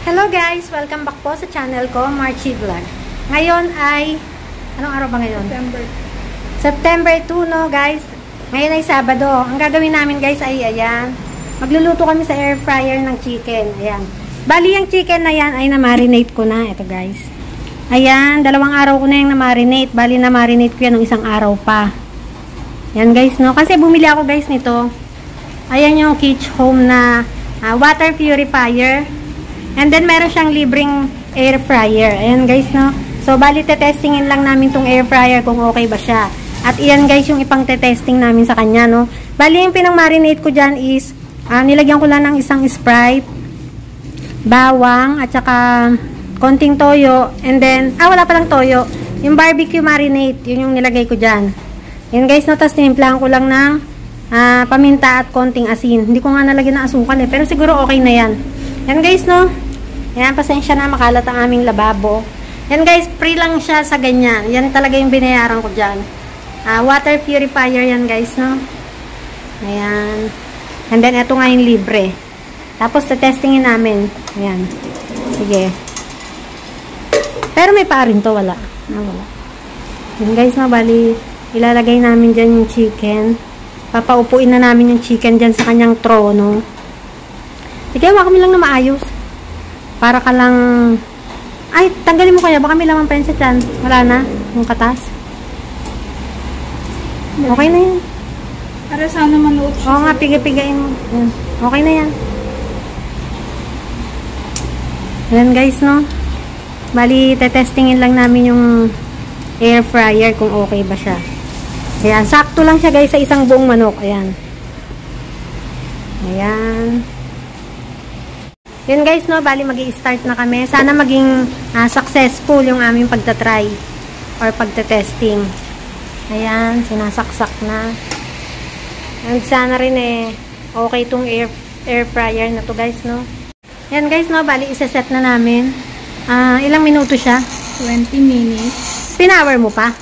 Hello guys! Welcome back po sa channel ko, Marchie Vlog. Ngayon ay, anong araw ba ngayon? September 2, no guys? Ngayon ay Sabado. Ang gagawin namin guys ay, ayan, magluluto kami sa air fryer ng chicken. Ayan. Bali, yung chicken na yan ay na-marinate ko na. Ito guys. Ayan, 2 araw ko na yung na-marinate. Bali, na-marinate ko yan ng 1 araw pa. Yan guys, no? Kasi bumili ako guys nito. Ayan yung Kitsch Home na water purifier. And then, meron siyang libreng air fryer. Ayan guys, no? So, bali, testingin lang namin tong air fryer kung okay ba siya. At iyan guys, yung ipang testing namin sa kanya, no? Bali, yung pinang-marinate ko dyan is, nilagyan ko lang ng isang Sprite, bawang, at saka konting toyo. And then, wala palang toyo. Yung barbecue marinade, yun yung nilagay ko dyan. Ayan guys, no? Tapos, tinimplahan ko lang ng paminta at konting asin. Hindi ko nga nalagyan ng asukal eh. Pero siguro okay na yan. Yan guys, no? Yan, pasensya na makalat ang aming lababo. Yan guys, free lang siya sa ganyan. Yan talaga yung binayaran ko dyan. Water purifier yan guys, no? Ayan. And then, ito nga yung libre. Tapos, testingin namin. Ayan. Sige. Pero may pa rin to, wala. Wala. Yan guys, no? Bali, ilalagay namin dyan yung chicken. Papaupuin na namin yung chicken dyan sa kanyang trono. Sige, wala kami lang na maayos. Para ka lang... Ay, tanggalin mo kaya. Baka may lamang pensa dyan. Wala na. Yung katas. Okay na yan. Para sana manood siya. Oo nga, pigapigain mo. Yan. Okay na yan. Yan guys, no? Bali, testingin lang namin yung air fryer kung okay ba siya. Ayan, sakto lang siya guys sa isang buong manok. Ayan. Ayan. Yun guys, no, bali magi-start na kami. Sana maging successful yung aming pagtatry or pagtatesting. Ayan, sinasaksak na. And sana rin okay tong air fryer na to guys, no. Yan guys, no, bali isa-set na namin. Ilang minuto siya? 20 minutes. Pinower mo pa?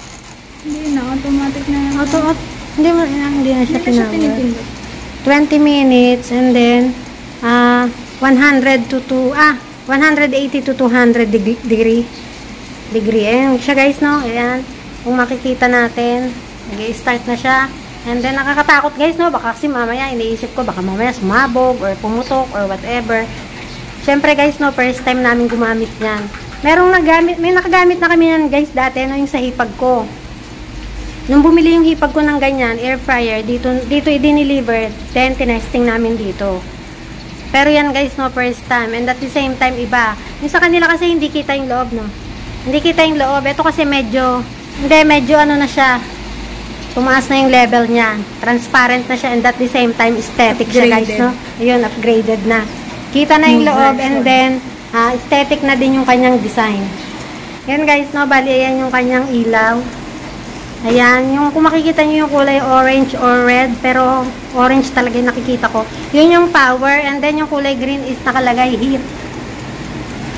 Hindi na, automatic na. Hindi na siya pinower. 20 minutes and then 180 to 200 degree. Ayan siya guys, no? Ayan. Kung makikita natin, nag-start na siya. And then, nakakatakot guys, no? Baka kasi mamaya, iniisip ko, baka mamaya sumabog or pumutok or whatever. Siyempre guys, no? First time namin gumamit yan. May nakagamit na kami yan guys dati, no? Yung sa hipag ko. Nung bumili yung hipag ko ng ganyan, air fryer, dito i-deliver, then tinesting namin dito. Pero yan guys, no, first time. And at the same time, iba. Yung sa kanila kasi hindi kita yung loob, no? Hindi kita yung loob. Ito kasi medyo ano na siya. Tumaas na yung level niya. Transparent na siya and at the same time, aesthetic siya guys, no? Ayun, upgraded na. Kita na yung loob and then, aesthetic na din yung kanyang design. Yan guys, no? Bali, ayan yung kanyang ilaw. Ayan, yung kung makikita nyo yung kulay orange or red, pero orange talaga yung nakikita ko. Yun yung power, and then yung kulay green is nakalagay heat.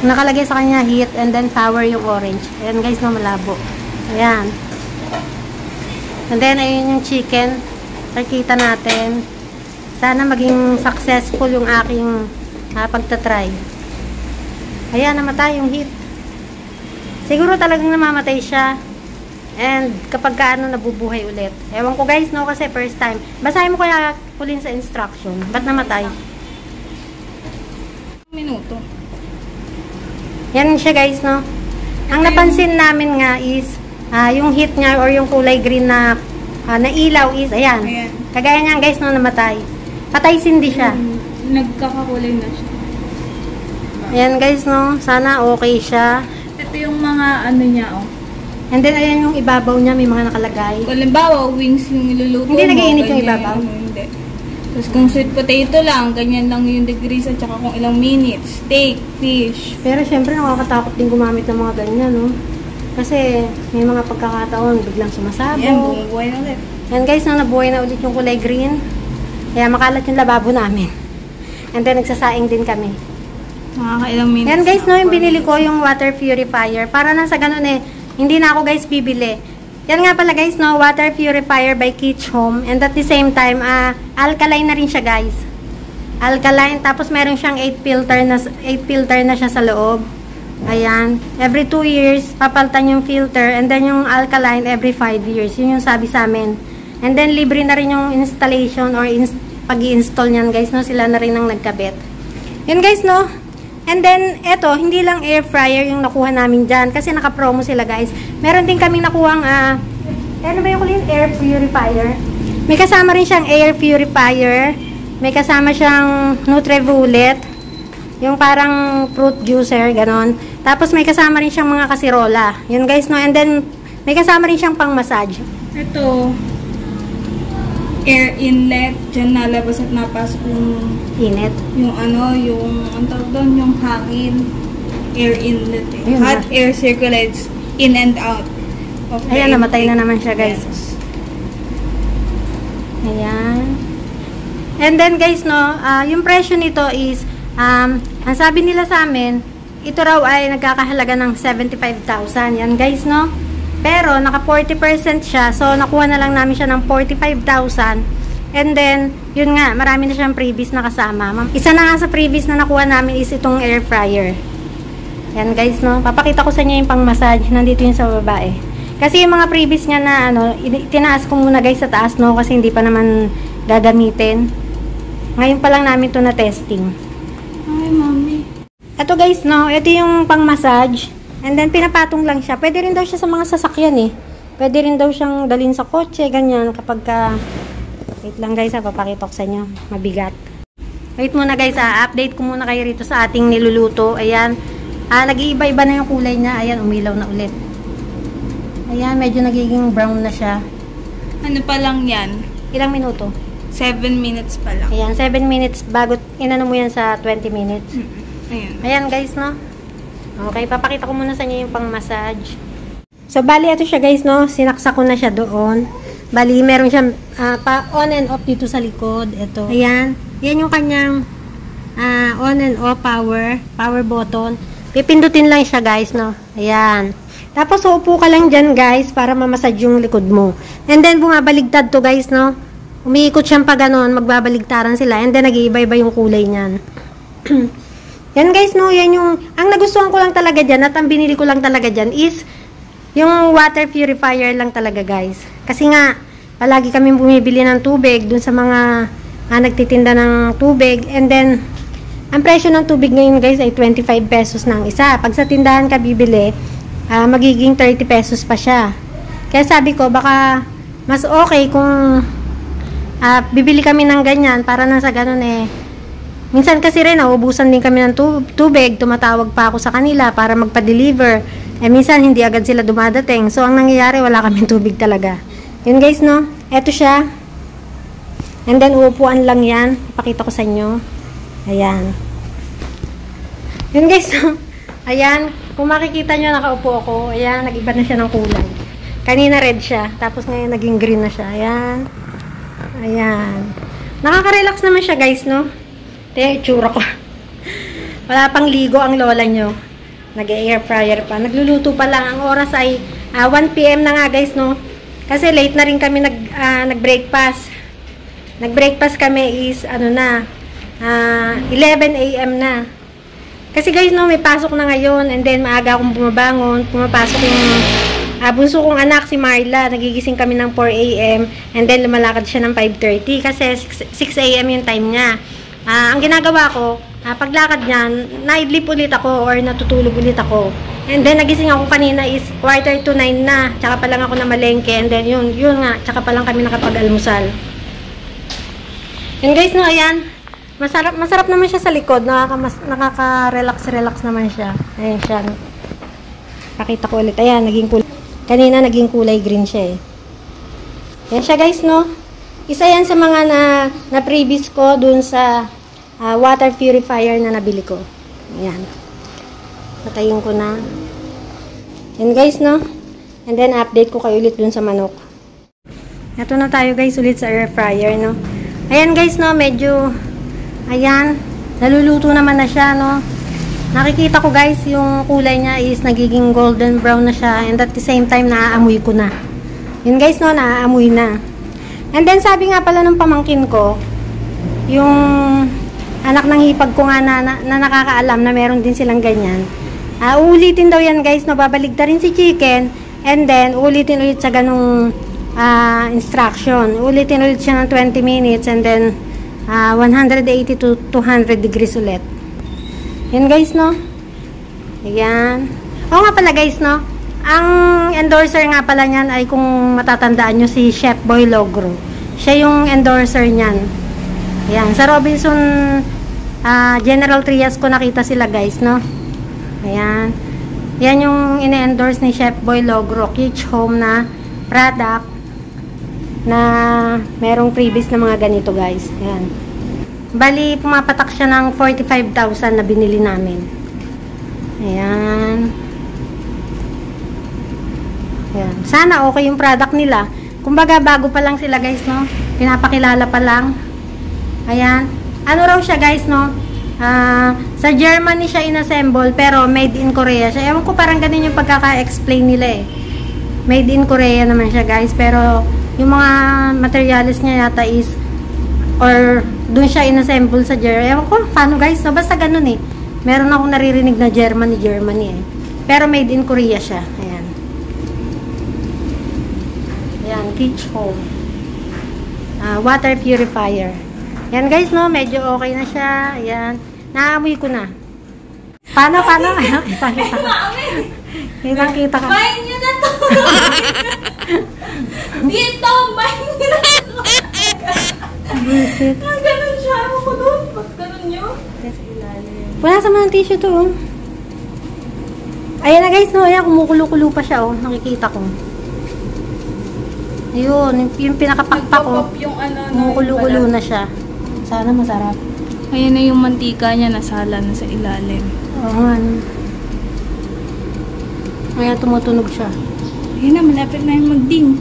Nakalagay sa kanya heat, and then power yung orange. Ayan guys, no, malabo. Ayan. And then, ayun yung chicken. Nakikita natin. Sana maging successful yung aking pagtatry. Ayan, namatay yung heat. Siguro talagang namamatay siya. And kapag nabubuhay ulit. Ewan ko guys, no, kasi first time. Basahin mo kaya kulin sa instruction. Ba't namatay? Minuto. Yan siya guys, no. Ang napansin namin nga is yung heat niya or yung kulay green na ilaw is, ayan. Kagaya niyan guys, no, namatay. Patay sindi siya. Nagkakakulay na siya. Ayan guys, no. Sana okay siya. Ito yung mga ano niya, oh. And then, ayan yung ibabaw niya, may mga nakalagay. Halimbawa, wings yung iluluto mo. Hindi nag-iinit yung ibabaw? Hindi. Tapos kung sweet potato lang, ganyan lang yung degrees at saka kung ilang minutes. Steak, fish. Pero syempre, nakakatakot din gumamit ng mga ganyan, no? Kasi, may mga pagkakataon, biglang sumasabog. Yan, bumubuhay na ulit. Yan guys, nabuhay na ulit yung kulay green. Kaya makalat yung lababo namin. And then, nagsasaing din kami. Nakakailang minutes. Yan guys, no, yung binili ko, yung water purifier. Para na sa ganun hindi na ako guys bibili. Yan nga pala guys, no, water purifier by Kitsch Home. And at the same time, alkaline na rin siya guys. alkaline. Tapos meron siyang 8 filter na siya sa loob. Ayan. Every 2 years, papalitan yung filter. And then yung alkaline, every 5 years. Yun yung sabi sa amin. And then, libre na rin yung installation or pag-i-install niyan, guys, no? Sila na rin ang nagkabit. Yun, guys, no? And then, eto, hindi lang air fryer yung nakuha namin dyan. Kasi naka-promo sila, guys. Meron din kaming nakuhang, ano ba yung kulin? Air purifier. May kasama rin siyang air purifier. May kasama siyang Nutribullet. Yung parang fruit juicer, ganon. Tapos may kasama rin siyang mga kasirola. Yun guys, no? And then, may kasama rin siyang pang massage. Ito, air inlet. Diyan nalabas at napasok yung init. Yung ang tawag doon, yung hangin. Air inlet. Ayun Hot air circulates in and out. Ayan, namatay na naman siya, guys. Yes. Ayan. And then, guys, no, yung presyo nito is, ang sabi nila sa amin, ito raw ay nagkakahalaga ng 75,000. Yan, guys, no? Pero, naka 40% siya. So, nakuha na lang namin siya ng 45,000. And then, yun nga, marami na siyang previous na kasama. Isa na nga sa previous na nakuha namin is itong air fryer. Yan, guys, no? Papakita ko sa inyo yung pang-massage. Nandito yun sa babae. Kasi yung mga previous nga na, tinaas ko muna, guys, sa taas, no? Kasi hindi pa naman gagamitin. Ngayon pa lang namin to na testing. Ay, mami. Ito, guys, no? Ito yung pang-massage. And then, pinapatong lang siya. Pwede rin daw siya sa mga sasakyan, eh. Pwede rin daw siyang dalhin sa kotse, ganyan, kapag ka... Wait lang, guys, papakita ko sa inyo. Mabigat. Wait muna, guys, update ko muna kayo rito sa ating niluluto. Ayan. Nag-iiba-iba na yung kulay niya. Ayan, umilaw na ulit. Ayan, medyo nagiging brown na siya. Ano pa lang yan? Ilang minuto? 7 minutes pa lang. Ayan, 7 minutes bago inano mo yan sa 20 minutes. Ayan. Ayan, guys, no? Okay, papakita ko muna sa inyo yung pang-massage. So, bali, ito siya, guys, no? Sinaksa ko na siya doon. Bali, meron siyang on and off dito sa likod. Ito. Ayan. Yan yung kanyang on and off power button. Pipindutin lang siya, guys, no? Ayan. Tapos, uupo ka lang dyan, guys, para mamassage yung likod mo. And then, bumabaligtad to, guys, no? Umiikot siyang pa ganon, magbabaligtaran sila. And then, nag-iiba-iba yung kulay niyan. Yan, guys, no? Yan yung, ang nagustuhan ko lang talaga dyan, at ang binili ko lang talaga dyan is, yung water purifier lang talaga, guys. Kasi nga, palagi kami bumibili ng tubig dun sa mga nagtitinda ng tubig. And then, ang presyo ng tubig ngayon, guys, ay 25 pesos na ang isa. Pag sa tindahan ka bibili, magiging 30 pesos pa siya. Kaya sabi ko, baka mas okay kung bibili kami ng ganyan para nang sa ganun eh. Minsan kasi rin, nauubusan din kami ng tubig. Tumatawag pa ako sa kanila para magpa-deliver. Eh, minsan, hindi agad sila dumadating. So, ang nangyayari, wala kaming tubig talaga. Yun, guys, no? Eto siya. And then, uupuan lang yan. Ipakita ko sa inyo. Ayan. Yun, guys, no? Ayan. Kung makikita nyo, nakaupo ako. Ayan, nag-iba na siya ng kulay. Kanina red siya. Tapos ngayon, naging green na siya. Ayan. Ayan. Nakaka-relax naman siya, guys, no? Ito, itsura ko. Wala pang ligo ang lola nyo. Nag-air fryer pa. Nagluluto pa lang. Ang oras ay 1 PM na nga, guys, no? Kasi late na rin kami nag-breakfast. Nag-breakfast kami is, 11 AM na. Kasi, guys, no, may pasok na ngayon. And then, maaga akong bumabangon. Pumapasok yung bunso kong anak, si Marla. Nagigising kami ng 4 AM. And then, lumalakad siya ng 5:30. Kasi 6 AM yung time niya. Ang ginagawa ko, paglakad niyan, naidlip ulit ako or natutulog ulit ako. And then, nagising ako kanina is 8:45 na. Tsaka pa lang ako na malengke. And then, yun nga. Tsaka pa lang kami nakapag-almusal. And guys, no, ayan. Masarap naman siya sa likod. Nakaka-relax naman siya. Ayan siya. No? Pakita ko ulit. Ayan, naging kulay. Kanina, naging kulay green siya eh. Ayan siya, guys, no? Isa yan sa mga na previous ko dun sa water purifier na nabili ko. Ayan. Patayin ko na. Yan, guys, no? And then, update ko kayo ulit dun sa manok. Ito na tayo, guys, ulit sa air fryer, no? Ayan, guys, no? Medyo, ayan, naluluto naman na siya, no? Nakikita ko, guys, yung kulay niya is nagiging golden brown na siya. And at the same time, naaamoy ko na. Yun, guys, no? Naaamoy na. And then, sabi nga pala ng pamangkin ko, yung anak ng hipag ko nga na nakakaalam na meron din silang ganyan. Uulitin daw yan guys, no? Babaligtarin si chicken, and then uulitin ulit sa ganung instruction. Uulitin ulit siya ng 20 minutes, and then 180 to 200 degrees ulit. Yan guys, no? Ayan. Oo nga pala guys, no? Ang endorser nga pala niyan ay, kung matatandaan nyo, si Chef Boy Logro. Siya yung endorser niyan. Ayan. Sa Robinson General Trias ko nakita sila guys, no? Ayan. Yan yung ine-endorse ni Chef Boy Logro, Kitsch Home na product na merong previous na mga ganito guys. Ayan. Bali, pumapatak siya ng 45,000 na binili namin. Ayan. Ayan. Sana okay yung product nila. Kumbaga, bago pa lang sila guys, no? Pinapakilala pa lang. Ayan. Ano raw siya guys, no? Sa Germany siya inassemble, pero made in Korea siya. Ewan ko, parang ganun yung pagkaka-explain nila eh. Made in Korea naman siya guys, pero yung mga materials niya yata is, or dun siya inassemble sa Germany. Ewan ko, paano guys, no? Basta ganun eh. Meron akong naririnig na Germany eh. Pero made in Korea siya. Ayan. Ayan, Kitsch Home. Water purifier. Yan guys, no? Medyo okay na siya. Ayan. Naamoy ko na. Paano? Kita ka. Bahin nyo na to! Dito! Bahin nyo na to! Bullshit. Ganun siya. Ako ko doon. Ba't ganun nyo? Wala sa mga tissue to, oh. Ayan na guys, no? Ayan, kumukulo-kulo pa siya, oh. Nakikita ko. Ayun, yung pinakapakpak ko. Kumukulo-kulo na siya. Sana masarap. Ayan na yung mantika niya, nasala na sa ilalim. Oo nga. Ayan, tumutunog siya. Ayan na, malapit na yung magding.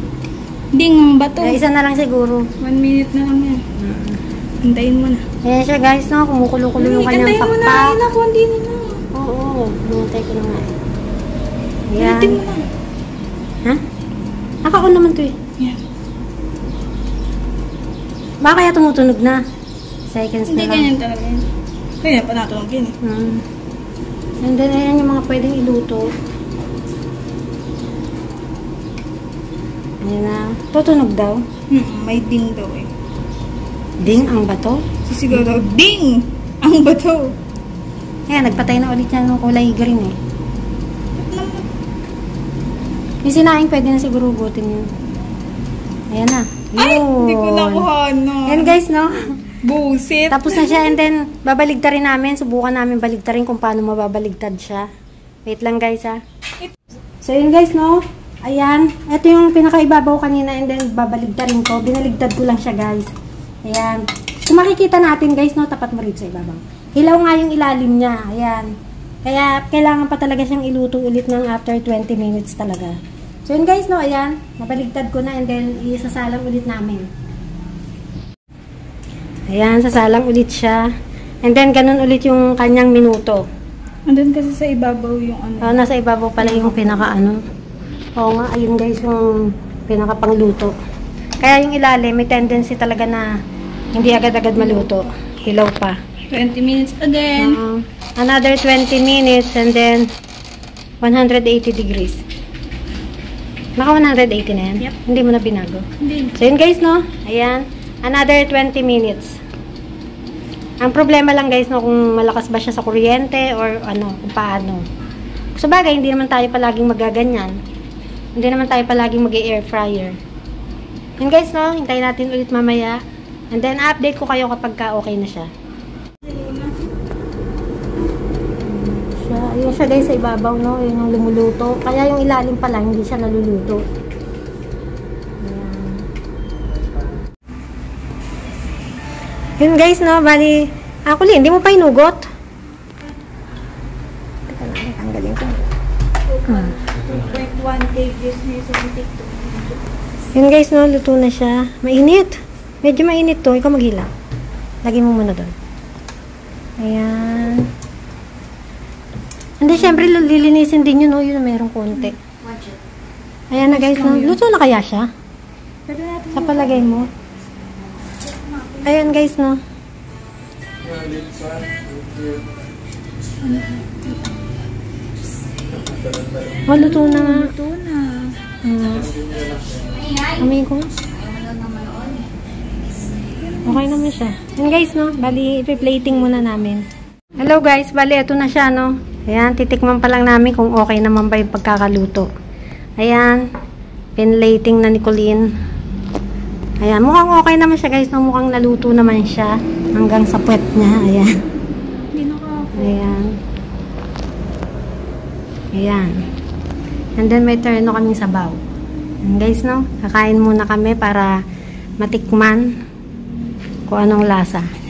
Ding ang bato. Isa na lang siguro. 1 minute na lang yan. Hintayin mo na. Ayan siya guys, no? Kumukulo-kulo yung kanyang pakpak. Hintayin mo na. Ayan na, kundi na na. Oo, hinintay ko na nga. Ayan. Hintayin mo na. Ha? Naka-on naman to eh. Ayan. Baka kaya tumutunog na? Seconds Hindi na lang. ganyan talaga yun. Kaya pa natunog yun eh. And then, ayan yung mga pwedeng iluto. Ayan na. Tutunog daw. May ding daw eh. Ding ang bato? Sisigaw daw, ding! Ang bato! Ayan, nagpatay na ulit yan ng kulay green eh. Yung sinaing pwede na siguro ugutin yun. Ayan na. Ay! Hindi ko nakuha, no. Ayan guys, no? Bullshit! Tapos na siya, and then babaligtarin namin. Subukan namin baligtarin kung paano mababaligtad siya. Wait lang guys, ha. So yun guys, no? Ayan. Ito yung pinakaibabaw kanina, and then babaligtarin ko. Binaligtad ko lang siya guys. Ayan. Kung makikita natin guys, no? Tapat mo rin sa ibabaw. Hilaw nga yung ilalim niya. Ayan. Kaya kailangan pa talaga siyang iluto ulit ng after 20 minutes talaga. So yun guys, no? Ayan. Nabaligtad ko na, and then isasalang ulit namin. Ayan, sasalang ulit siya. And then, ganun ulit yung kanyang minuto. Andun kasi sa ibabaw yung ano. Nasa ibabaw pala yung pinaka-ano. Oo nga, ayun guys, yung pinaka-pangluto. Kaya yung ilalim, may tendency talaga na hindi agad-agad maluto. Hilaw pa. 20 minutes again. Another 20 minutes, and then 180 degrees. Naka 180 na yan? Yep. Hindi mo na binago? Hindi. So, yun guys, no? Ayan. Another 20 minutes. Ang problema lang guys, no, kung malakas ba siya sa kuryente or ano, kung paano. So bagay, hindi naman tayo palaging magaganyan. Hindi naman tayo palaging mag-air fryer. Yun guys, no, hintayin natin ulit mamaya. And then update ko kayo kapag okay na siya. Yun siya guys sa ibabaw, no, yun yung lumuluto. Kaya yung ilalim pala, hindi siya naluluto. Yun guys, no, bali, actually, hindi mo pa hinugot. Teka lang, tanggalin ko. 2.1 kgs na yung sa TikTok. Yun guys, no, luto na siya. Mainit. Medyo mainit to. Ikaw maghila. Lagyan mo muna doon. Ayan. Hindi, syempre, lilinisin din yun, no, yun na mayroong konti. Ayan na guys, no, luto na kaya siya? Sa palagay mo. Ayan guys, no. Oh, luto na nga. Ito na. Amin ko. Okay naman siya. And guys, no? Bali, ipi-plating muna namin. Hello guys, bali, ito na siya, no? Ayan, titikman pa lang namin kung okay naman ba yung pagkakaluto. Ayan, pinlating na ni Colleen. Ayan, mukhang okay naman siya guys, no? Mukhang naluto naman siya hanggang sa puwet niya. Ayan. Hindi nakaka. Ayan. Ayan. And then may terno kaming sabaw. And guys, no? Kakain muna kami para matikman kung anong lasa.